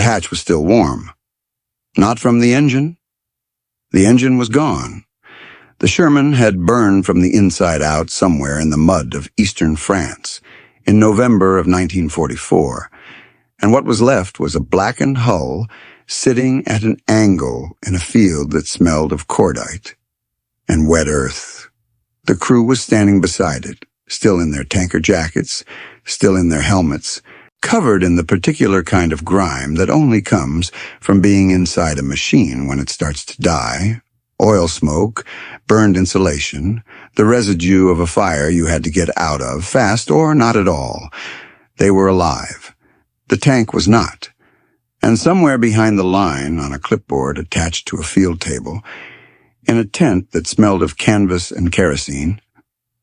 hatch was still warm. Not from the engine. The engine was gone. The Sherman had burned from the inside out somewhere in the mud of eastern France in November of 1944, and what was left was a blackened hull sitting at an angle in a field that smelled of cordite and wet earth. The crew was standing beside it, still in their tanker jackets, still in their helmets, covered in the particular kind of grime that only comes from being inside a machine when it starts to die. Oil smoke, burned insulation, the residue of a fire you had to get out of, fast or not at all. They were alive. The tank was not. And somewhere behind the line, on a clipboard attached to a field table, in a tent that smelled of canvas and kerosene,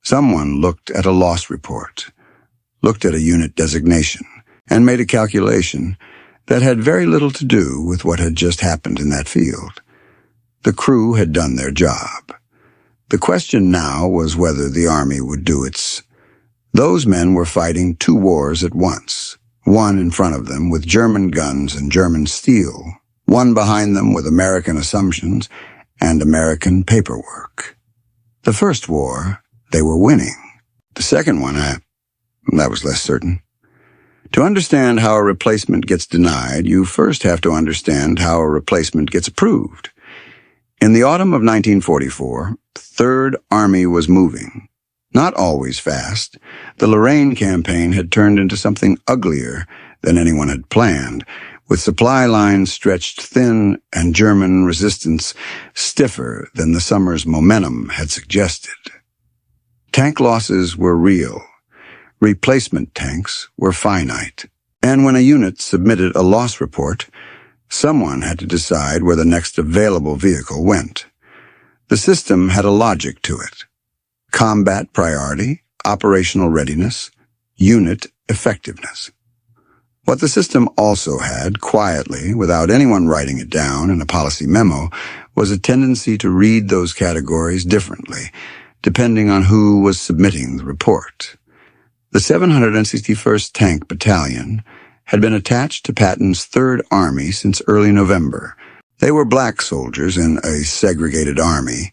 someone looked at a loss report, looked at a unit designation, and made a calculation that had very little to do with what had just happened in that field. The crew had done their job. The question now was whether the Army would do its. Those men were fighting two wars at once, one in front of them with German guns and German steel, one behind them with American assumptions and American paperwork. The first war, they were winning. The second one, that was less certain. To understand how a replacement gets denied, you first have to understand how a replacement gets approved. In the autumn of 1944, the Third Army was moving. Not always fast. The Lorraine campaign had turned into something uglier than anyone had planned, with supply lines stretched thin and German resistance stiffer than the summer's momentum had suggested. Tank losses were real. Replacement tanks were finite. And when a unit submitted a loss report, someone had to decide where the next available vehicle went. The system had a logic to it. Combat priority, operational readiness, unit effectiveness. What the system also had, quietly, without anyone writing it down in a policy memo, was a tendency to read those categories differently, depending on who was submitting the report. The 761st Tank Battalion had been attached to Patton's Third Army since early November. They were black soldiers in a segregated army,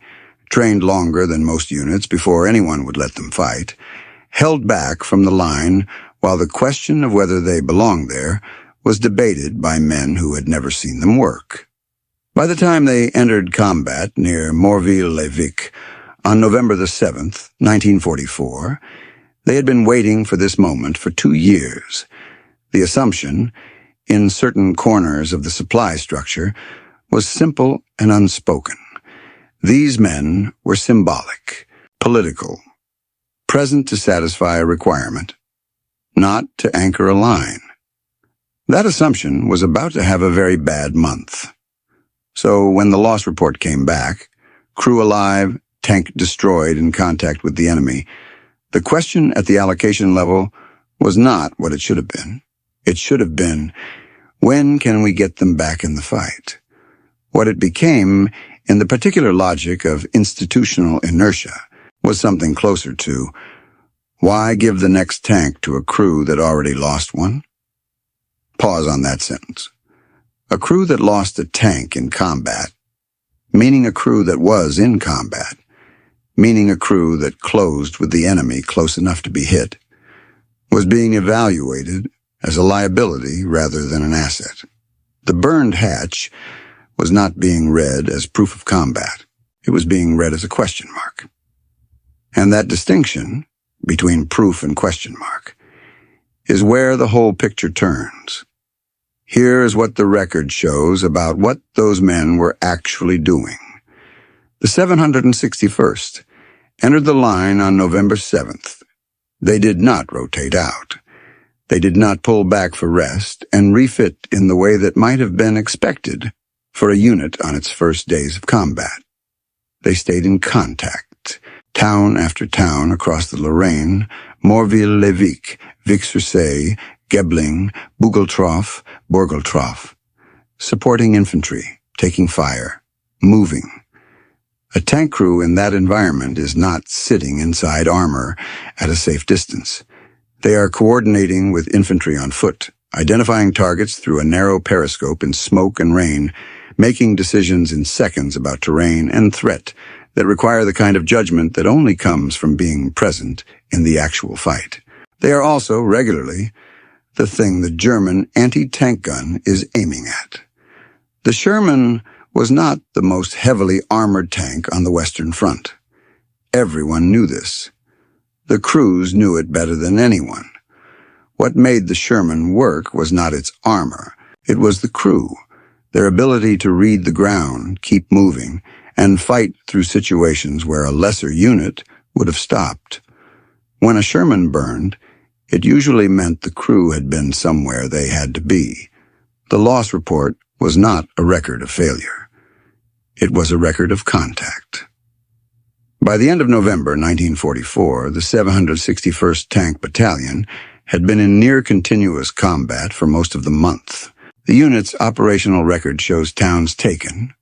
trained longer than most units before anyone would let them fight, held back from the line while the question of whether they belonged there was debated by men who had never seen them work. By the time they entered combat near Morville-le-Vic on November the 7th, 1944, they had been waiting for this moment for 2 years. The assumption, in certain corners of the supply structure, was simple and unspoken. These men were symbolic, political, present to satisfy a requirement, not to anchor a line. That assumption was about to have a very bad month. So when the loss report came back, crew alive, tank destroyed in contact with the enemy, the question at the allocation level was not what it should have been. It should have been, when can we get them back in the fight? What it became, in the particular logic of institutional inertia, was something closer to, why give the next tank to a crew that already lost one? Pause on that sentence. A crew that lost a tank in combat, meaning a crew that was in combat, meaning a crew that closed with the enemy close enough to be hit, was being evaluated as a liability rather than an asset. The burned hatch was not being read as proof of combat. It was being read as a question mark. And that distinction between proof and question mark is where the whole picture turns. Here is what the record shows about what those men were actually doing. The 761st entered the line on November 7th. They did not rotate out. They did not pull back for rest and refit in the way that might have been expected for a unit on its first days of combat. They stayed in contact, town after town across the Lorraine, Morville-le-Vic, Vic-sur-Seille, Gebling, Bougeltroff, Borgeltroff, supporting infantry, taking fire, moving. A tank crew in that environment is not sitting inside armor at a safe distance. They are coordinating with infantry on foot, identifying targets through a narrow periscope in smoke and rain, making decisions in seconds about terrain and threat that require the kind of judgment that only comes from being present in the actual fight. They are also, regularly, the thing the German anti-tank gun is aiming at. The Sherman was not the most heavily armored tank on the Western Front. Everyone knew this. The crews knew it better than anyone. What made the Sherman work was not its armor. It was the crew, their ability to read the ground, keep moving, and fight through situations where a lesser unit would have stopped. When a Sherman burned, it usually meant the crew had been somewhere they had to be. The loss report was not a record of failure. It was a record of contact. By the end of November 1944, the 761st Tank Battalion had been in near-continuous combat for most of the month. The unit's operational record shows towns taken,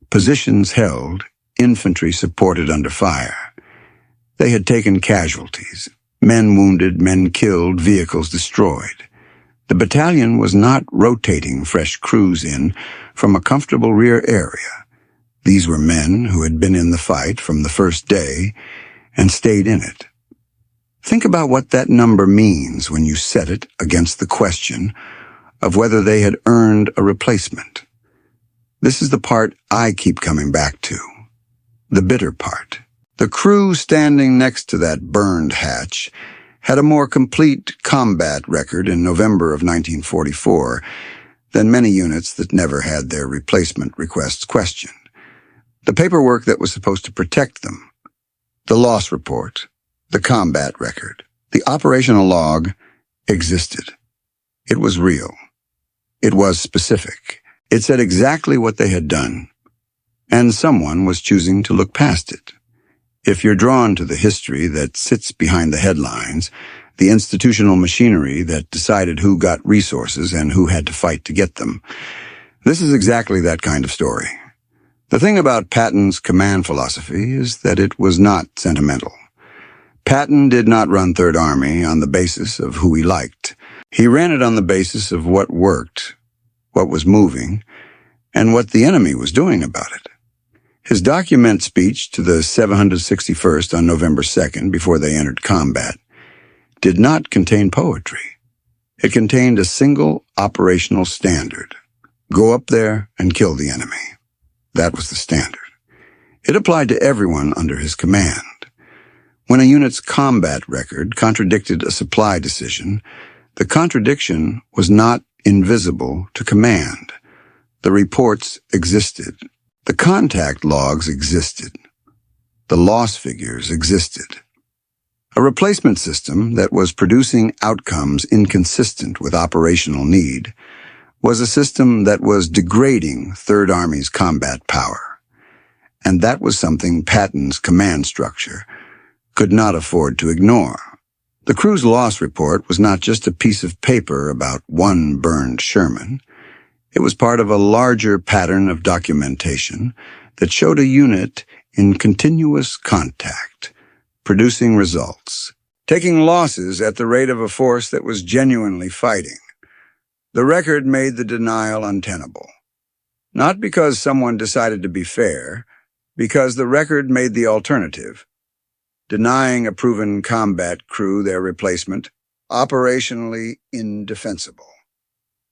positions held, infantry supported under fire. They had taken casualties, men wounded, men killed, vehicles destroyed. The battalion was not rotating fresh crews in from a comfortable rear area. These were men who had been in the fight from the first day and stayed in it. Think about what that number means when you set it against the question of whether they had earned a replacement. This is the part I keep coming back to, the bitter part. The crew standing next to that burned hatch had a more complete combat record in November of 1944 than many units that never had their replacement requests questioned. The paperwork that was supposed to protect them, the loss report, the combat record, the operational log existed. It was real. It was specific. It said exactly what they had done, and someone was choosing to look past it. If you're drawn to the history that sits behind the headlines, the institutional machinery that decided who got resources and who had to fight to get them, this is exactly that kind of story. The thing about Patton's command philosophy is that it was not sentimental. Patton did not run Third Army on the basis of who he liked. He ran it on the basis of what worked, what was moving, and what the enemy was doing about it. His document speech to the 761st on November 2nd, before they entered combat, did not contain poetry. It contained a single operational standard. Go up there and kill the enemy. That was the standard. It applied to everyone under his command. When a unit's combat record contradicted a supply decision, the contradiction was not invisible to command. The reports existed. The contact logs existed. The loss figures existed. A replacement system that was producing outcomes inconsistent with operational need was a system that was degrading Third Army's combat power. And that was something Patton's command structure could not afford to ignore. The crew's loss report was not just a piece of paper about one burned Sherman. It was part of a larger pattern of documentation that showed a unit in continuous contact, producing results, taking losses at the rate of a force that was genuinely fighting. The record made the denial untenable. Not because someone decided to be fair, because the record made the alternative, denying a proven combat crew their replacement, operationally indefensible.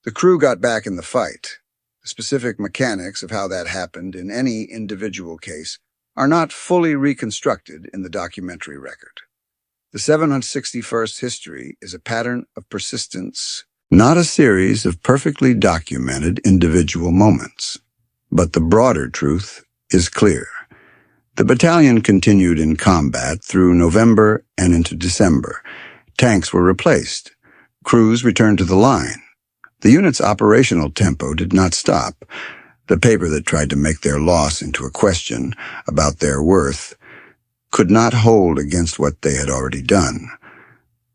The crew got back in the fight. The specific mechanics of how that happened in any individual case are not fully reconstructed in the documentary record. The 761st history is a pattern of persistence, not a series of perfectly documented individual moments. But the broader truth is clear. The battalion continued in combat through November and into December. Tanks were replaced. Crews returned to the line. The unit's operational tempo did not stop. The paper that tried to make their loss into a question about their worth could not hold against what they had already done.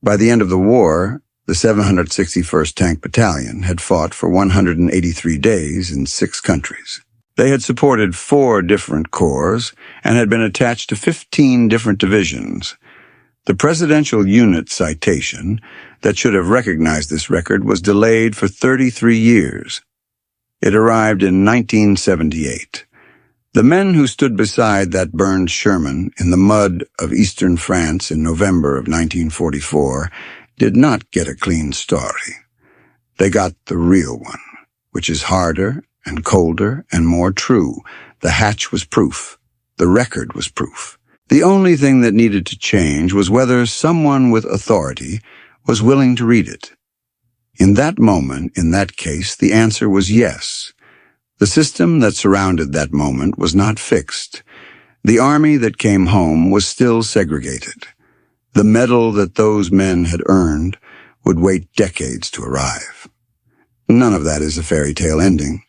By the end of the war, the 761st Tank Battalion had fought for 183 days in 6 countries. They had supported 4 different corps and had been attached to 15 different divisions. The Presidential Unit Citation that should have recognized this record was delayed for 33 years. It arrived in 1978. The men who stood beside that burned Sherman in the mud of eastern France in November of 1944 did not get a clean story. They got the real one, which is harder and colder and more true. The hatch was proof. The record was proof. The only thing that needed to change was whether someone with authority was willing to read it. In that moment, in that case, the answer was yes. The system that surrounded that moment was not fixed. The army that came home was still segregated. The medal that those men had earned would wait decades to arrive. None of that is a fairy tale ending.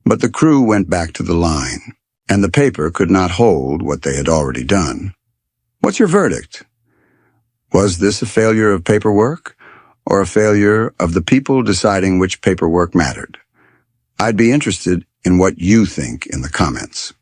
But the crew went back to the line, and the paper could not hold what they had already done. What's your verdict? Was this a failure of paperwork, or a failure of the people deciding which paperwork mattered? I'd be interested in what you think in the comments.